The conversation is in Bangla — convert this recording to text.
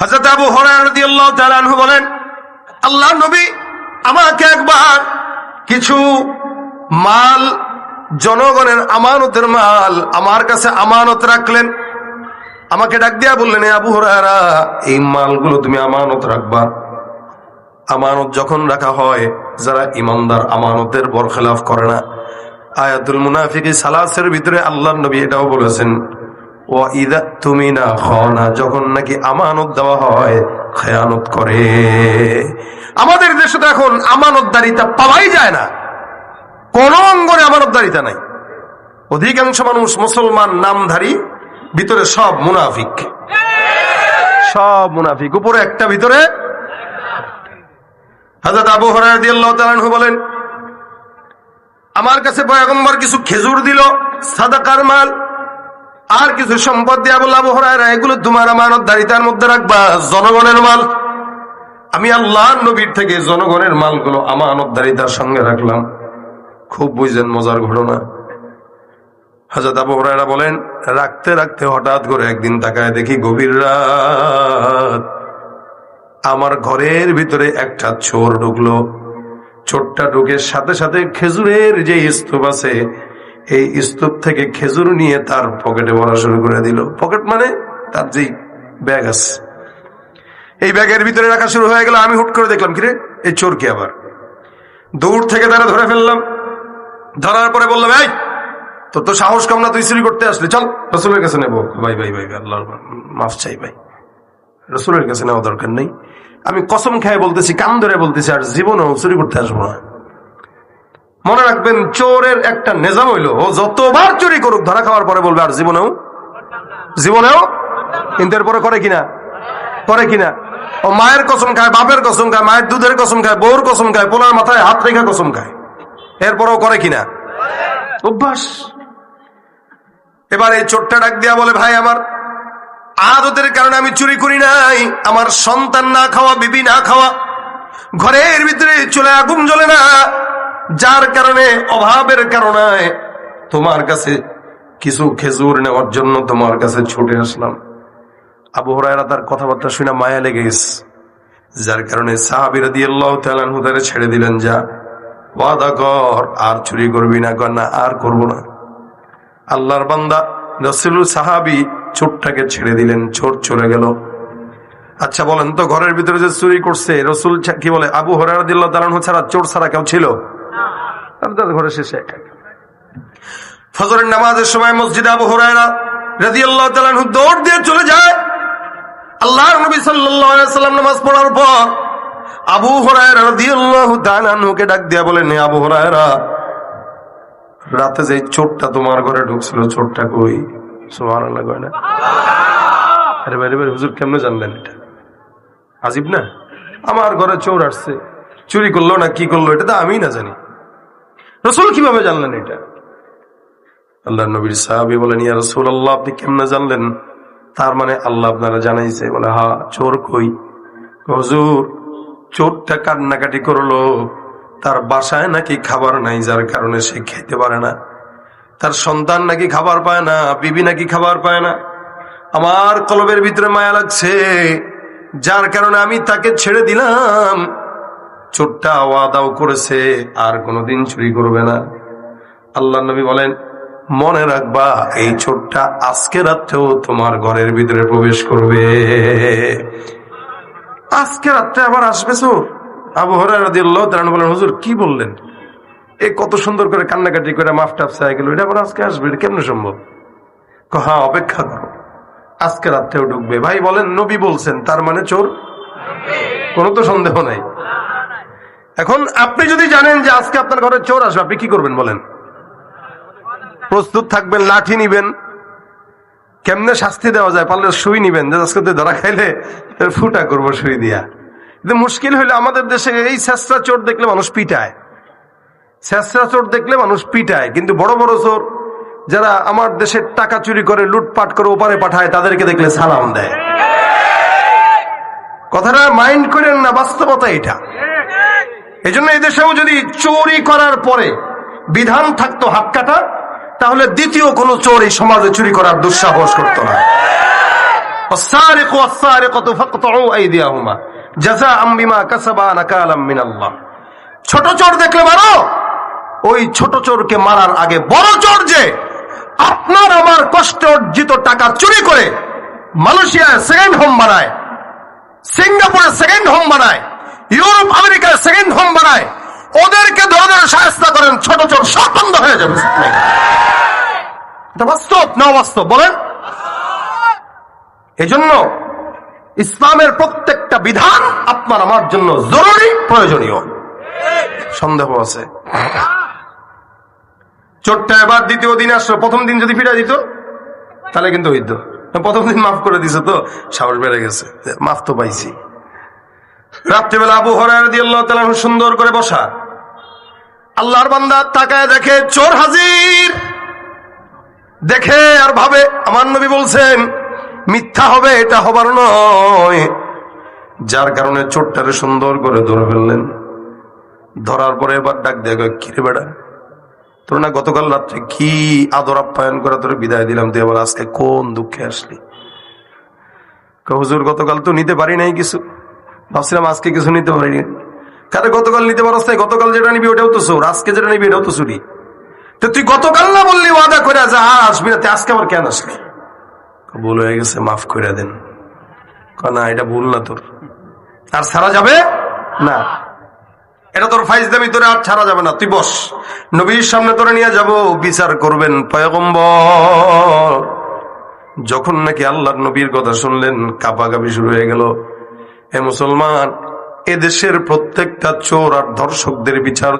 হযরত আবু হুরায়রা রাদিয়াল্লাহু তাআলা আনহু বলেন, আল্লাহর নবী আমাকে একবার কিছু মাল, জনগণের আমানতের মাল আমার কাছে আমানত রাখলেন। আমাকে ডাক দিয়া বললেন, আবু হুরায়রা, এই মালগুলো তুমি আমানত রাখবা। আমানত যখন রাখা হয়, যারা ইমানদার আমানতের বরখেলাফ করে না। আয়াতুল মুনাফিকি সালাসের ভিতরে আল্লাহর নবী এটাও বলেছেন, ওয়া ইযা তুমিনা খানা, যখন নাকি আমানত দেওয়া হয় খেয়ানত করে। আমাদের দেশে তো এখন আমানতদারিতা পাওয়াই যায় না, কোন অঙ্গনে আমানতদারিতা নাই। অধিকাংশ মানুষ মুসলমান নামধারী, ভিতরে সব মুনাফিক, সব মুনাফিক, উপরে একটা ভিতরে। হযরত আবু হুরায়রা রাদিয়াল্লাহু তাআলা আনহু বলেন, আমার কাছে পয়গম্বর কিছু খেজুর দিল, সাদাকার মাল, আর কিছু সম্পদ দিয়া বলল, আবু হুরায়রা, এগুলো তোমার আমানতদারিতার মধ্যে রাখবা, জনগণের মাল। আমি আল্লাহর নবীর থেকে জনগণের মালগুলো আমানতদারিতার সঙ্গে রাখলাম। খুব বুঝলেন মজার ঘটনা। হযরত আবু হুরায়রা বলেন, রাখতে রাখতে হঠাৎ করে একদিন তাকায় দেখি গভীর রাত, আমার ঘরের ভিতরে একটা চোর ঢুকলো। চোরটা ঢুকে সাথে সাথে খেজুরের যে স্তূপ আছে, এই স্তূপ থেকে খেজুর নিয়ে তার পকেটে ভরা শুরু করে দিল। পকেট মানে তার যেই ব্যাগ আছে, এই ব্যাগের ভিতরে রাখা শুরু হয়ে গেল। আমি হুট করে দেখলাম, কিরে এই চোর কি? আবার দূর থেকে তারা ধরে ফেললাম। ধরার পরে বললাম, এই তোর তো সাহস কম না, তুই চুরি করতে আসলি, চল রাসূলের কাছে নেবো। ভাই ভাই ভাই, আল্লাহর মাফ চাই ভাই, রাসূলের কাছে নেওয়া দরকার নেই। আমি কসম খেয়ে বলতেছি, কান ধরে বলতেছি, আর জীবনেও চুরি করতে আসবো না। মনে রাখবেন, চোরের একটা নিজাম হইলো, ও যতবার চুরি করুক ধরা খাওয়ার পরে বলবে আর জীবনেও জীবনেও। কিন্তু এরপরে করে কিনা, করে কিনা? ও মায়ের কসম খায়, বাপের কসম খায়, মায়ের দুধের কসম খায়, বউর কসম খায়, পোলার মাথায় হাত রেখা কসম খায়, এরপরেও করে কিনা? অভ্যাস। এবার এই চোরটা ডাক দিয়া বলে, ভাই আমার আদতের কারণে আমি চুরি করি নাই, আমার সন্তান না খাওয়া, বিবি না খাওয়া, ঘরের ভিতরে চলে আগুন জ্বলে না, যার কারণে অভাবের কারণে তোমার কাছে কিছু খেজুর নেওয়ার জন্য তোমার কাছে ছুটে আসলাম। আবু হুরায়রা তার কথাবার্তা শুনে মায়া লেগে গেছে, যার কারণে সাহাবী রাদিয়াল্লাহু তাআলা আনহু তারে ছেড়ে দিলেন, যা ওয়াদা কর আর চুরি করবি না। কর না, আর করব না। আল্লাহর বান্দা রাসূল সাহাবী চোরটাকে ছেড়ে দিলেন, চোর চলে গেল। আচ্ছা বলেন তো, ঘরের ভিতরে যে চুরি করছে, রাসূল কি বলে, আবু হুরায়রা রাদিয়াল্লাহু তাআলা আনহু ছাড়া চোর ছাড়া কেউ ছিল? তার ঘরে শেষে ফজরের নামাজের সময় মসজিদে আবু হুরায়রা রাদিয়াল্লাহু তাআলা আনহু দৌড় দিয়ে চলে যায়। আল্লাহর নবী সাল্লাল্লাহু আলাইহি ওয়াসাল্লাম নামাজ পড়ার পর আবু হুরায়রা রাদিয়াল্লাহু তাআলা আনহুকে ডাক দিয়া বলেন, আবু হুরায়রা, রাতে যে চোরটা তোমার ঘরে ঢুকছিল, চোরটা কই? সুবহানাল্লাহ কয় না? আরে ভাই ভাই, হুজুর কেমনে জানলেন? এটা আজীব না? আমার ঘরে চোর আসছে, চুরি করলো না কি করলো এটা তো আমি না জানি, রাসূল কিভাবে জানলেন এটা? আল্লাহর নবীর সাহাবী বলেন, ইয়া রাসূলুল্লাহ, আপনি কেমনে জানলেন? তার মানে আল্লাহ আপনারা জানাইছে? বলে, হ্যাঁ। চোর কই? হুজুর, চোরটা কান্নাকাটি করলো, তার বাসায় নাকি খাবার নাই, যার কারণে সে খেতে পারে না, তার সন্তান নাকি খাবার পায় না, বিবি নাকি খাবার পায় না। আমার কলবের ভিতরে মায়া লাগছে, যার কারণে আমি তাকে ছেড়ে দিলাম। চোরটা ওয়াদাও করেছে আর কোনোদিন চুরি করবে না। আল্লাহর নবী বলেন, মনে রাখবা, এই চোরটা আজকে রাত্রেও তোমার ঘরের ভিতরে প্রবেশ করবে, আজকে রাত্রে আবার আসবে চোর। আবু হুরায়রা রাদিয়াল্লাহু তাআলা বলেন, হুজুর কি বললেন? এই কত সুন্দর করে কান্নাকাটি করে মাফ টাফ চাই গেল, এটা আবার আজকে আসবে, এটা কেমনে সম্ভব? হ্যাঁ, অপেক্ষা করো, আজকে রাত্রেও ঢুকবে। ভাই বলেন, নবী বলছেন, তার মানে চোর? কোনো তো সন্দেহ নাই। এখন আপনি যদি জানেন যে আজকে আপনার ঘরে চোর আসবে, আপনি কি করবেন বলেন? প্রস্তুত থাকবেন, লাঠি নিবেন, কেমনে শাস্তি দেওয়া যায় পারলে সুই নিবেন, যে আজকে ধরা খাইলে ফুটা করবো সুই দিয়া। কিন্তু মুশকিল হইলে আমাদের দেশে এই ছেঁচড়া চোর দেখলে মানুষ পিটায়, ছেঁচড়া চোর দেখলে মানুষ পিটায়, কিন্তু বড় বড় চোর যারা আমার দেশের টাকা চুরি করে, লুটপাট করে ওপারে পাঠায়, তাদেরকে দেখলে সালাম দেয়। কথাটা মাইন্ড করেন না, বাস্তবতা এটা। এই জন্য এই দেশেও যদি চুরি করার পরে বিধান থাকতো হাত কাটা, তাহলে দ্বিতীয় কোন চোর এই সমাজে চুরি করার দুঃসাহস করতো না। ওয়াস-সারিকু ওয়াস-সারিকাতু ফাকতাউ আইদিয়াহুমা জাযাআম বিমা কাসাবা নাকালাম মিনাল্লাহ। ছোট চোর দেখলে মারো, ওই ছোট চোরকে মারার আগে বড় চোর যে আপনার আমার কষ্ট অর্জিত টাকা চুরি করে মালয়েশিয়ায় সেকেন্ড হোম বানায়, সিঙ্গাপুরে সেকেন্ড হোম বানায়, ইউরোপ আমেরিকায় সেকেন্ড হোম বানায়, ওদেরকে ধরে ধরে শায়েস্তা করেন, ছোট চোর সব বন্ধ হয়ে যাবে। এটা বাস্তব না অবাস্তব বলেন? এজন্য ইসলামের প্রত্যেকটা বিধান আপনার আমার জন্য জরুরি, প্রয়োজনীয়। সন্দেহ আছে? চোরটা এবার দ্বিতীয় দিন আসলো, প্রথম দিন যদি ফিরে দিত তাহলে কিন্তু হইত। প্রথম দিন মাফ করে দিছে তো সাহস বেড়ে গেছে, মাফ তো পাইছি। রাত্রিবেলা আবু হুরায়রা রাদিয়াল্লাহু তাআলা সুন্দর করে বসা, আল্লাহর বান্দা তাকায় দেখে চোর হাজির, দেখে আর ভাবে আমার নবী বলছেন মিথ্যা হবে, এটা হবার নয়। যার কারণে চোরটারে সুন্দর করে ধরে ফেললেন। ধরার পরে এবার ডাক দেখো, কিরে বেড়া, তোর না গতকাল রাত্রে কি আদর আপ্যায়ন করে তোর বিদায় দিলাম, তুই আবার আজকে কোন দুঃখে আসলি? হুজুর গতকাল তো নিতে পারি নাই কিছু, ভাবছিলাম আজকে কিছু নিতে পারিনি। কারে গতকাল নিতে পারস নাই? গতকাল যেটা নিবি ওটাও তো চোর, আজকে যেটা নিবি এটাও তো চুরি। তো তুই গতকাল না বললি ওয়াদা করে যা আসবি না, আজকে আবার কেন আসলি? ভুল হয়ে গেছে, মাফ করে দেন। না এটা ভুল না, তোর আর ছাড়া যাবে না, এটা তোর ফাইজদামি, তোরে আর ছাড়া যাবে না। তুই বস, নবীর সামনে তোরে নিয়ে যাব, বিচার করবেন পয়গম্বর। যখন নাকি আল্লাহর নবীর কথা শুনলেন কাঁপাকাঁপি শুরু হয়ে গেল। হে মুসলমান, এদেশের প্রত্যেকটা চোর আর ধর্ষকদের বিচার